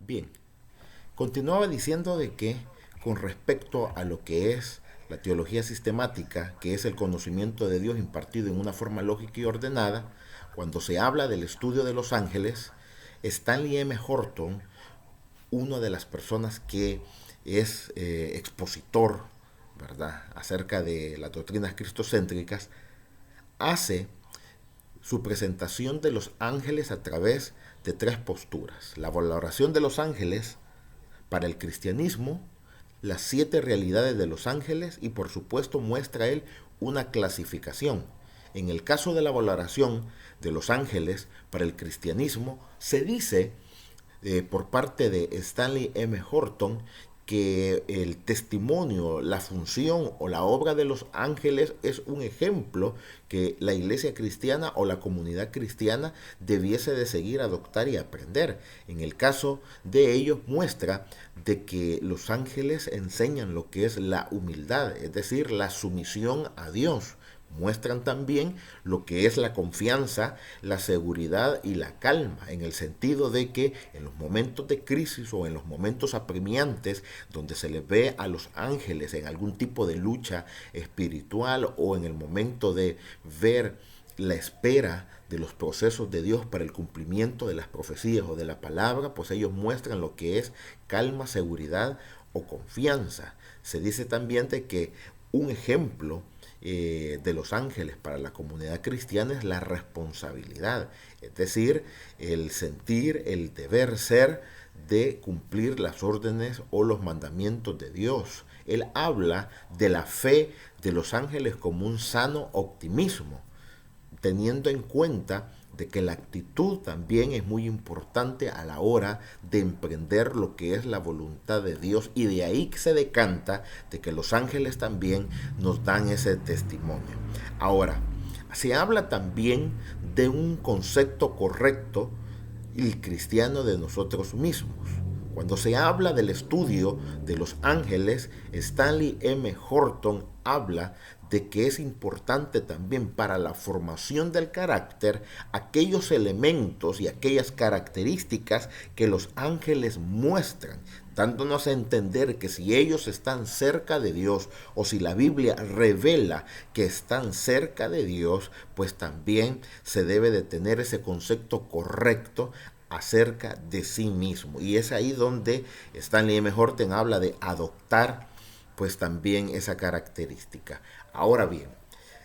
Bien, continuaba diciendo de que con respecto a lo que es la teología sistemática, que es el conocimiento de Dios impartido en una forma lógica y ordenada, cuando se habla del estudio de los ángeles, Stanley M. Horton, una de las personas que es expositor, ¿verdad?, acerca de las doctrinas cristocéntricas, hace su presentación de los ángeles a través de tres posturas: la valoración de los ángeles para el cristianismo, las 7 realidades de los ángeles y por supuesto muestra él una clasificación. En el caso de la valoración de los ángeles para el cristianismo, se dice por parte de Stanley M. Horton que el testimonio, la función o la obra de los ángeles es un ejemplo que la iglesia cristiana o la comunidad cristiana debiese de seguir, adoptar y aprender. En el caso de ellos muestra de que los ángeles enseñan lo que es la humildad, es decir, la sumisión a Dios. Muestran también lo que es la confianza, la seguridad y la calma, en el sentido de que en los momentos de crisis o en los momentos apremiantes, donde se les ve a los ángeles en algún tipo de lucha espiritual o en el momento de ver la espera de los procesos de Dios para el cumplimiento de las profecías o de la palabra, pues ellos muestran lo que es calma, seguridad o confianza. Se dice también de que un ejemplo de los ángeles para la comunidad cristiana es la responsabilidad, es decir, el sentir, el deber ser de cumplir las órdenes o los mandamientos de Dios. Él habla de la fe de los ángeles como un sano optimismo, teniendo en cuenta de que la actitud también es muy importante a la hora de emprender lo que es la voluntad de Dios, y de ahí se decanta de que los ángeles también nos dan ese testimonio. Ahora, se habla también de un concepto correcto y cristiano de nosotros mismos. Cuando se habla del estudio de los ángeles, Stanley M. Horton habla de que es importante también para la formación del carácter aquellos elementos y aquellas características que los ángeles muestran, dándonos a entender que si ellos están cerca de Dios o si la Biblia revela que están cerca de Dios, pues también se debe de tener ese concepto correcto acerca de sí mismo. Y es ahí donde Stanley M. Horton habla de adoptar pues también esa característica. Ahora bien,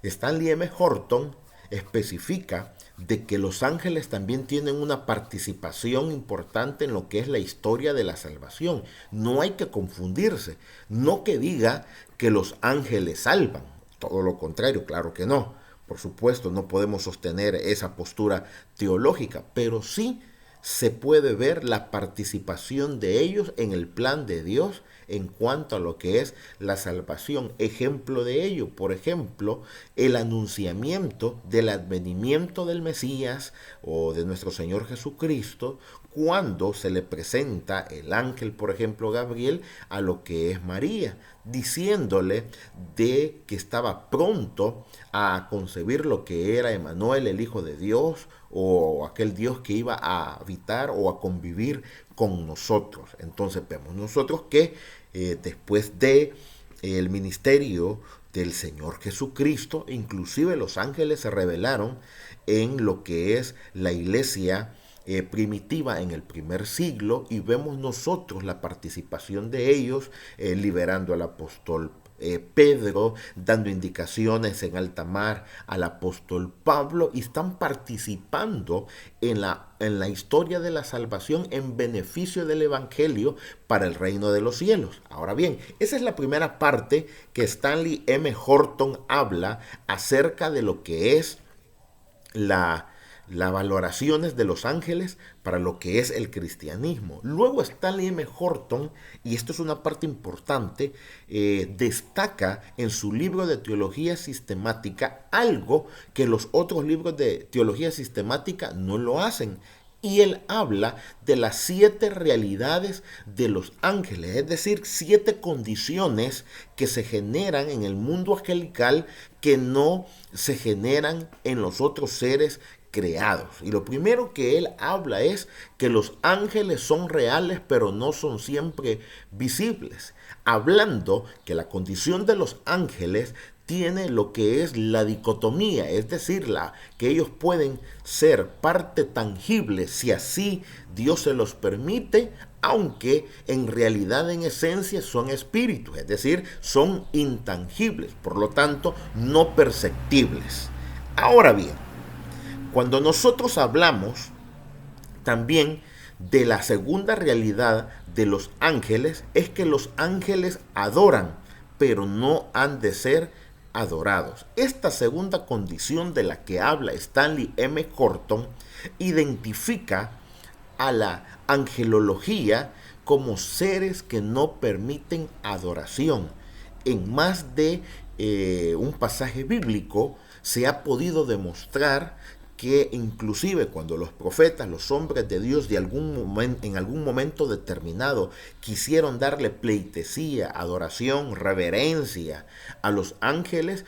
Stanley M. Horton especifica de que los ángeles también tienen una participación importante en lo que es la historia de la salvación. No hay que confundirse, no que diga que los ángeles salvan, todo lo contrario, claro que no. Por supuesto, no podemos sostener esa postura teológica, pero sí se puede ver la participación de ellos en el plan de Dios en cuanto a lo que es la salvación. Ejemplo de ello, por ejemplo, el anunciamiento del advenimiento del Mesías o de nuestro Señor Jesucristo, cuando se le presenta el ángel, por ejemplo, Gabriel, a lo que es María, diciéndole de que estaba pronto a concebir lo que era Emanuel, el Hijo de Dios, o aquel Dios que iba a habitar o a convivir con nosotros. Entonces vemos nosotros que después de el ministerio del Señor Jesucristo, inclusive los ángeles se revelaron en lo que es la iglesia primitiva en el primer siglo, y vemos nosotros la participación de ellos liberando al apóstol Pedro, dando indicaciones en alta mar al apóstol Pablo, y están participando en la historia de la salvación en beneficio del evangelio para el reino de los cielos. Ahora bien, esa es la primera parte que Stanley M. Horton habla acerca de lo que es las valoraciones de los ángeles para lo que es el cristianismo. Luego Stanley M. Horton, y esto es una parte importante, destaca en su libro de teología sistemática algo que los otros libros de teología sistemática no lo hacen. Y él habla de las 7 realidades de los ángeles, es decir, 7 condiciones que se generan en el mundo angelical que no se generan en los otros seres creados. Y lo primero que él habla es que los ángeles son reales, pero no son siempre visibles. Hablando que la condición de los ángeles tiene lo que es la dicotomía, es decir, que ellos pueden ser parte tangible si así Dios se los permite, aunque en realidad en esencia son espíritus, es decir, son intangibles, por lo tanto no perceptibles. Ahora bien, cuando nosotros hablamos también de la segunda realidad de los ángeles, es que los ángeles adoran, pero no han de ser adorados. Esta segunda condición de la que habla Stanley M. Horton identifica a la angelología como seres que no permiten adoración. En más de un pasaje bíblico se ha podido demostrar que inclusive cuando los profetas, los hombres de Dios en algún momento determinado quisieron darle pleitesía, adoración, reverencia a los ángeles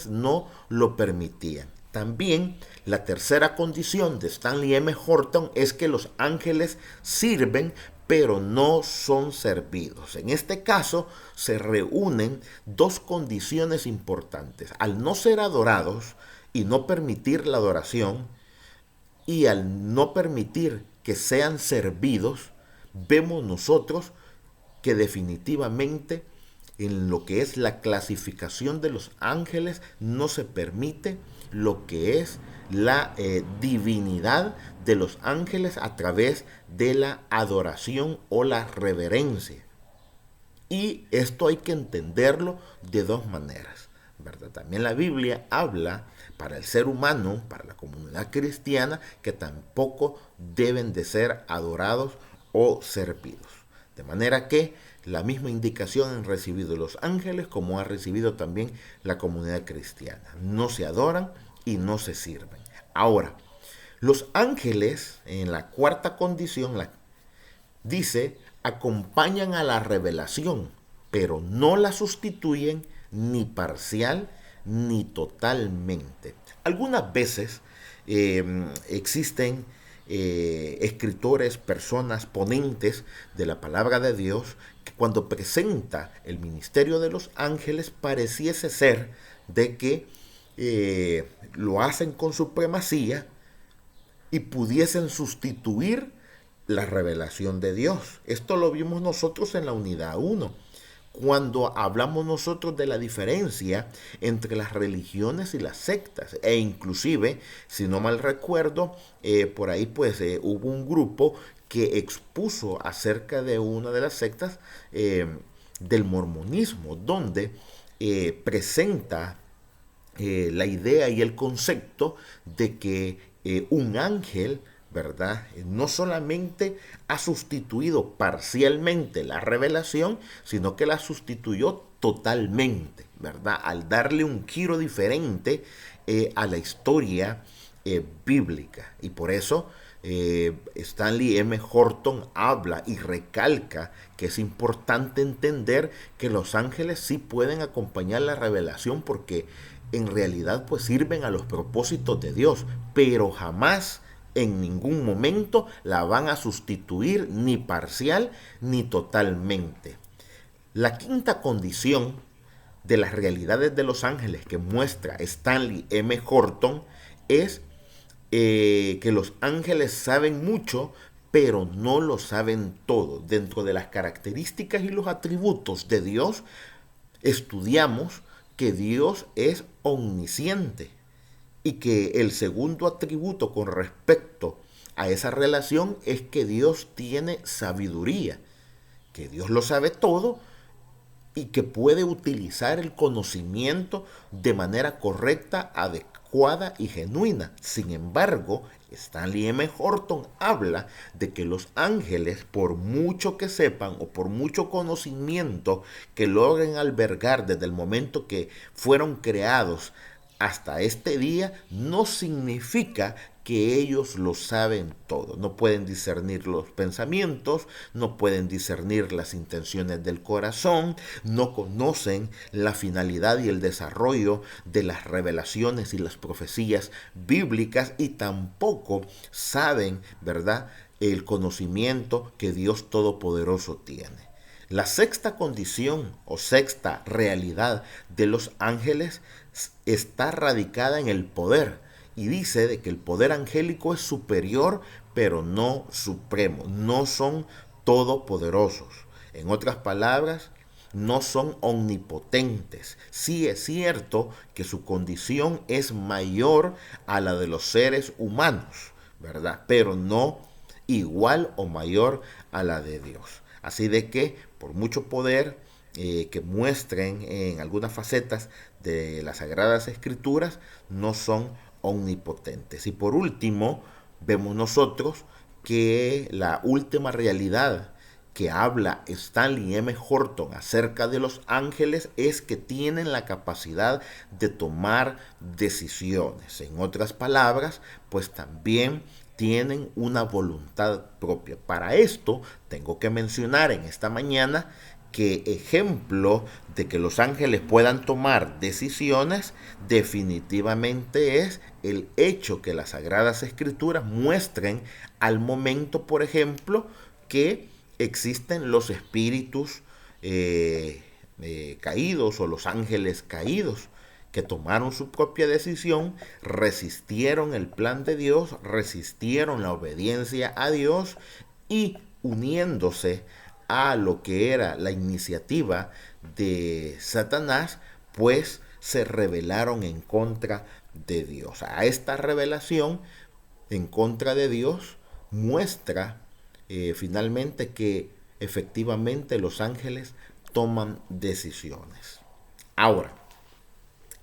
no lo permitían. También la tercera condición de Stanley M. Horton es que los ángeles sirven, pero no son servidos. En este caso se reúnen dos condiciones importantes. Al no ser adorados y no permitir la adoración, y al no permitir que sean servidos, vemos nosotros que definitivamente en lo que es la clasificación de los ángeles no se permite lo que es la divinidad de los ángeles a través de la adoración o la reverencia. Y esto hay que entenderlo de dos maneras, ¿verdad? También la Biblia habla para el ser humano, para la comunidad cristiana, que tampoco deben de ser adorados o servidos. De manera que la misma indicación han recibido los ángeles como ha recibido también la comunidad cristiana. No se adoran y no se sirven. Ahora, los ángeles, en la cuarta condición, dice, acompañan a la revelación, pero no la sustituyen ni parcial ni totalmente. Algunas veces existen escritores, personas, ponentes de la palabra de Dios, que cuando presenta el ministerio de los ángeles pareciese ser de que lo hacen con supremacía y pudiesen sustituir la revelación de Dios. Esto lo vimos nosotros en la unidad 1, cuando hablamos nosotros de la diferencia entre las religiones y las sectas. E inclusive, si no mal recuerdo, por ahí pues hubo un grupo que expuso acerca de una de las sectas del mormonismo, donde presenta la idea y el concepto de que un ángel, ¿verdad?, no solamente ha sustituido parcialmente la revelación, sino que la sustituyó totalmente, ¿verdad?, al darle un giro diferente a la historia bíblica. Y por eso Stanley M. Horton habla y recalca que es importante entender que los ángeles sí pueden acompañar la revelación, porque en realidad pues sirven a los propósitos de Dios, pero jamás en ningún momento la van a sustituir ni parcial ni totalmente. La quinta condición de las realidades de los ángeles que muestra Stanley M. Horton es que los ángeles saben mucho, pero no lo saben todo. Dentro de las características y los atributos de Dios, estudiamos que Dios es omnisciente y que el segundo atributo con respecto a esa relación es que Dios tiene sabiduría, que Dios lo sabe todo y que puede utilizar el conocimiento de manera correcta, adecuada y genuina. Sin embargo, Stanley M. Horton habla de que los ángeles, por mucho que sepan o por mucho conocimiento que logren albergar desde el momento que fueron creados hasta este día, no significa que ellos lo saben todo. No pueden discernir los pensamientos, no pueden discernir las intenciones del corazón, no conocen la finalidad y el desarrollo de las revelaciones y las profecías bíblicas, y tampoco saben, ¿verdad?, el conocimiento que Dios Todopoderoso tiene. La sexta condición o sexta realidad de los ángeles está radicada en el poder, y dice de que el poder angélico es superior pero no supremo, no son todopoderosos. En otras palabras, no son omnipotentes. Sí es cierto que su condición es mayor a la de los seres humanos, ¿verdad? Pero no igual o mayor a la de Dios. Así de que por mucho poder que muestren en algunas facetas de las Sagradas Escrituras, no son omnipotentes. Y por último, vemos nosotros que la última realidad que habla Stanley M. Horton acerca de los ángeles es que tienen la capacidad de tomar decisiones. En otras palabras, pues también tienen una voluntad propia. Para esto tengo que mencionar en esta mañana que ejemplo de que los ángeles puedan tomar decisiones definitivamente es el hecho que las Sagradas Escrituras muestren al momento, por ejemplo, que existen los espíritus caídos o los ángeles caídos, que tomaron su propia decisión, resistieron el plan de Dios, resistieron la obediencia a Dios, y uniéndose a lo que era la iniciativa de Satanás, pues se rebelaron en contra de Dios. A esta revelación en contra de Dios muestra finalmente que efectivamente los ángeles toman decisiones. Ahora,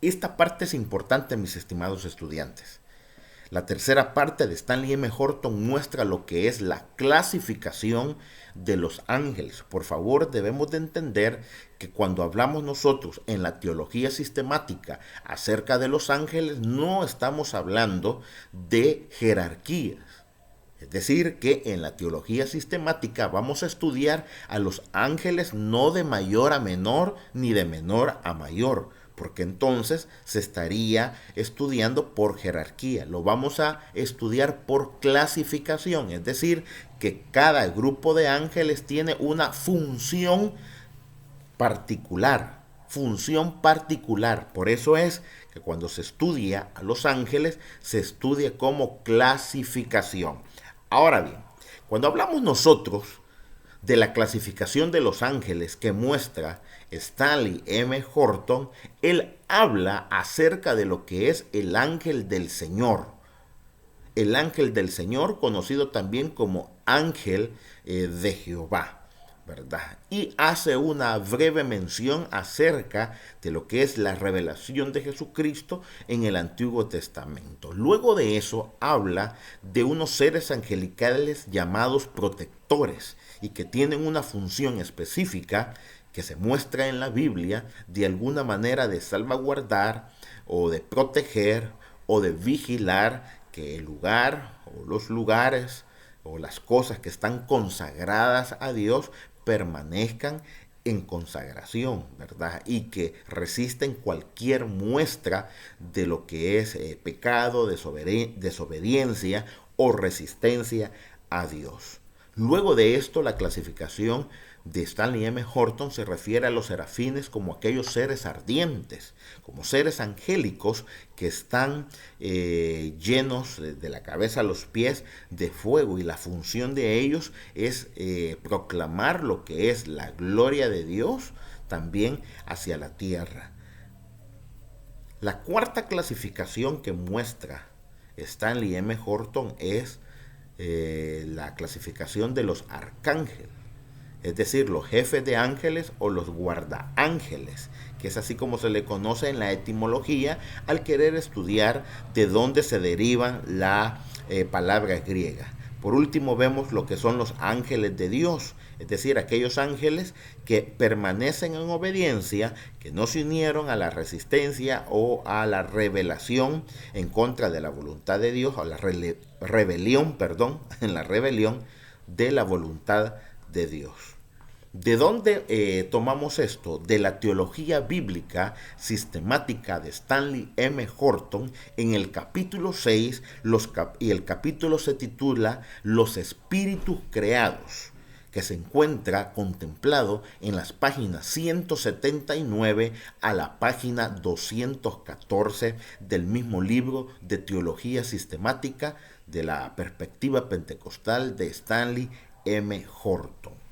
esta parte es importante, mis estimados estudiantes. La tercera parte de Stanley M. Horton muestra lo que es la clasificación de los ángeles. Por favor, debemos de entender que cuando hablamos nosotros en la teología sistemática acerca de los ángeles, no estamos hablando de jerarquías. Es decir, que en la teología sistemática vamos a estudiar a los ángeles no de mayor a menor ni de menor a mayor, porque entonces se estaría estudiando por jerarquía. Lo vamos a estudiar por clasificación, es decir, que cada grupo de ángeles tiene una función particular. Por eso es que cuando se estudia a los ángeles, se estudia como clasificación. Ahora bien, cuando hablamos nosotros de la clasificación de los ángeles que muestra Stanley M. Horton, él habla acerca de lo que es el ángel del Señor. El ángel del Señor, conocido también como ángel de Jehová, ¿verdad? Y hace una breve mención acerca de lo que es la revelación de Jesucristo en el Antiguo Testamento. Luego de eso habla de unos seres angelicales llamados protectores y que tienen una función específica que se muestra en la Biblia de alguna manera de salvaguardar o de proteger o de vigilar que el lugar o los lugares o las cosas que están consagradas a Dios permanezcan en consagración, ¿verdad? Y que resisten cualquier muestra de lo que es pecado, desobediencia o resistencia a Dios. Luego de esto, la clasificación de Stanley M. Horton se refiere a los serafines como aquellos seres ardientes, como seres angélicos que están llenos de la cabeza a los pies de fuego, y la función de ellos es proclamar lo que es la gloria de Dios también hacia la tierra. La cuarta clasificación que muestra Stanley M. Horton es la clasificación de los arcángeles, es decir, los jefes de ángeles o los guardaángeles, que es así como se le conoce en la etimología al querer estudiar de dónde se deriva la palabra griega. Por último, vemos lo que son los ángeles de Dios, es decir, aquellos ángeles que permanecen en obediencia, que no se unieron a la resistencia o a la revelación en contra de la voluntad de Dios, o a la rebelión, perdón, en la rebelión de la voluntad de Dios. ¿De dónde tomamos esto? De la teología bíblica sistemática de Stanley M. Horton en el capítulo 6, y el capítulo se titula Los espíritus creados, que se encuentra contemplado en las páginas 179 a la página 214 del mismo libro de teología sistemática de la perspectiva pentecostal de Stanley M. Horton.